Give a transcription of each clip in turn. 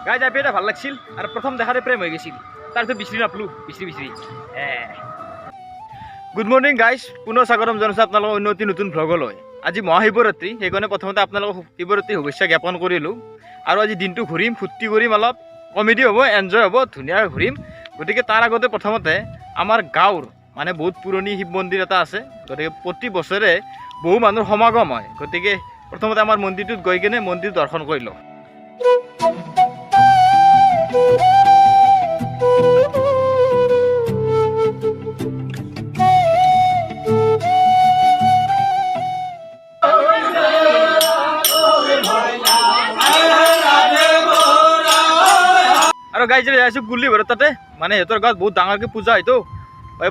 গাই যাই এটা ভাল লাগছিল আৰ প্ৰথম দেখাতে প্ৰেম হয়ে গেছিল তাৰপৰ বিচৰি নাপলো বিচৰি গুড মৰ্নিং গাইজ পুনৰ স্বাগতম জনাইছোঁ আপোনালোকক অন্য এটি নতুন ভ্লগলৈ আজি মহাশিৱৰাত্ৰি সেইকাৰণে প্ৰথমতে আপোনালোকক শিৱৰাত্ৰি শুভেচ্ছা জ্ঞাপন কৰিলোঁ আৰু আজি দিনটো ঘূৰিম ফূৰ্তি কৰিম অলপ কমেডি হ'ব এনজয় হ'ব ধুনীয়াকৈ ঘূৰিম গতিকে তাৰ আগতে প্ৰথমতে আমাৰ গাঁৱৰ মানে বহুত পুৰণি শিৱ মন্দিৰ এটা আছে গতিকে প্ৰতি বছৰে বহু মানুহৰ সমাগম হয় গতিকে প্ৰথমতে আমাৰ মন্দিৰটোত গৈ কিনে মন্দিৰ দৰ্শন কৰি লওঁ আৰু গাইজ যাইছোঁ গুল্লি ভৰত তাতে মানে সিহঁতৰ গাঁৱত বহুত ডাঙৰকৈ পূজা হয়তো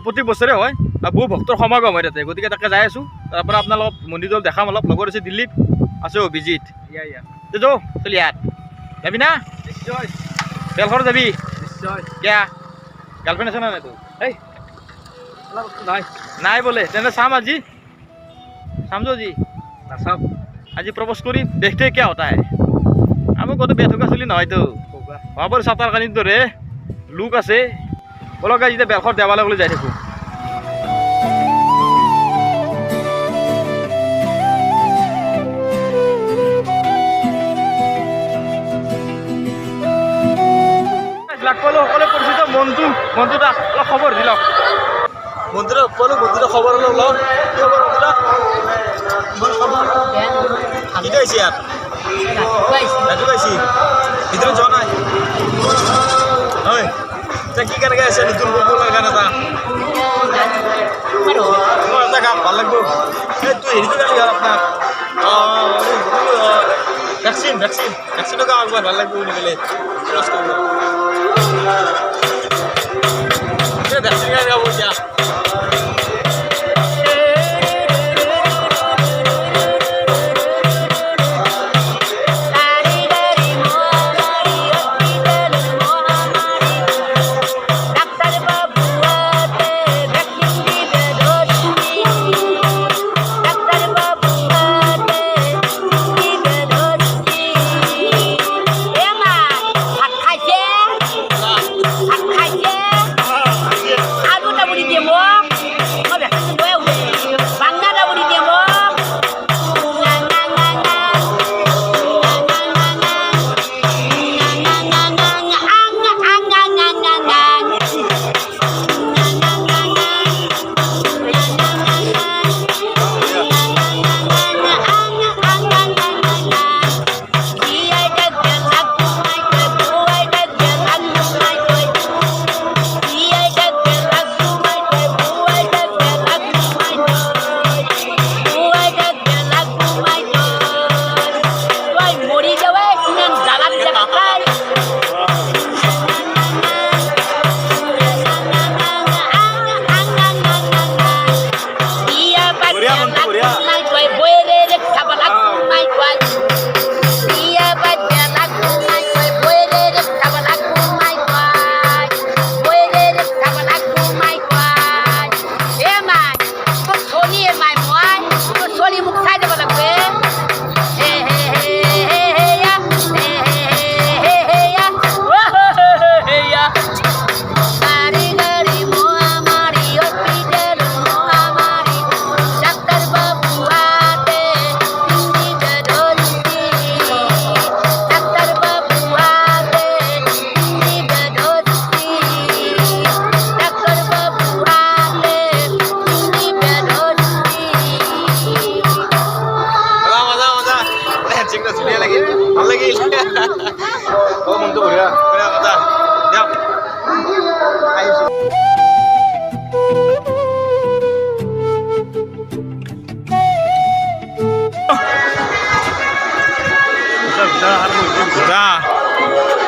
প্ৰতি বছৰে হয় আৰু বহু ভক্তৰ সমাগম হয় তাতে গতিকে তাকে যাই আছোঁ তাৰপৰা আপোনালোকক মন্দিৰটো দেখাম অলপ লগৰ আছে দিল্লীত আছে অভিজিত যাওঁ চলি ইয়াত যাবি না নিশ্চয় বেলঘৰ যাবি নিশ্চয় কিয়া গাৰ্লফ্ৰেণ্ড আছে না নাই তোৰ এই নাই বোলে তেনে চাম আজি চামজো আজি নাচাম আজি প্ৰপ'জ কৰিম দেখতে কিয় হতা হে আমি কতো বেয়া থকা চলি নহয়তো বাবৰ চাটাৰ কানিৰ দৰে লুক আছে বলক গাইজ এতিয়া বেলঘৰ দেৱালয় বুলি যাই থাকোঁ লগ পালোঁ সকলোৱে পৰিচিত মন্টু দা অলপ খবৰ দি লওক মন্টু পালোঁ মন্টু খবৰ অলপ লওক কি ইয়াত ৰাতি পাইছি ভিতৰত যোৱা নাই হয় এতিয়া কি কাৰণে গাই আছে নতুন গান এটা এটা গান ভাল লাগিব এই তুই হেৰিটো গালি গান আপোনাক ভেকচিনৰ গান ভাল লাগিব বুলি ক'লে ভেকচিন গান গাব এতিয়া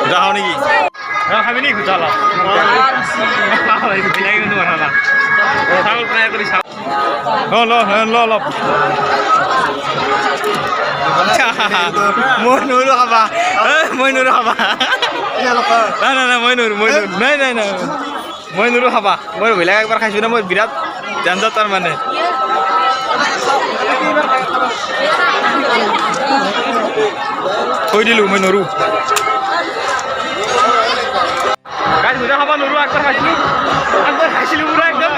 Udah nih. Nah, kami ini udah lah. Ini bilang itu mana lah? Tahu pernah tulis. Lo. Mau nuru apa? Mau nuru apa? Nah, mau nuru. Nah. Mau nuru apa? Mau bilang ekbar kasih nama berat. Jangan tar mana. Koi dulu mau nuru. নোৱাৰোঁ আগবাৰ খাইছিলোঁ পুৰা একদম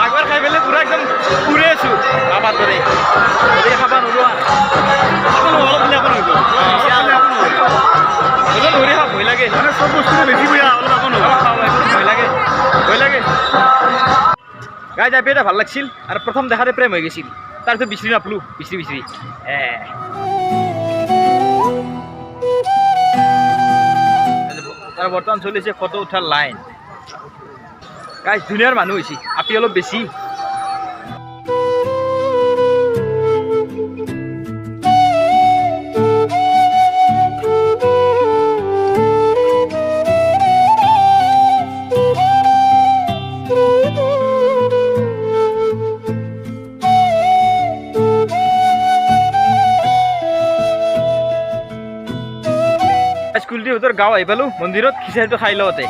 আগবাৰ খাই পেলাই পুৰা একদম পুৰে আছোঁ খাবাৰ দৰে গতিকে খাব নোৱাৰোঁ অলপ দিলে একো নহ'ব নৰি খাব ভয় লাগে মানে চব বস্তুটো বেছি বেয়া অলপ একো নহয় ভয় লাগে গাই যাই এটা ভাল লাগছিল আৰু প্ৰথম দেখাতে প্ৰেম হৈ গৈছিল তাৰপিছত বিচাৰি নাপালোঁ বিচাৰি আৰু বৰ্তমান চলিছে ফটো উঠাৰ লাইন গাইজ ধুনীয়াৰ মানুহ হৈছে আপি অলপ বেছি স্কুলটিৰ ভিতৰত গাঁও আহি পালোঁ মন্দিৰত খিচাৰিটো খাই লওঁতে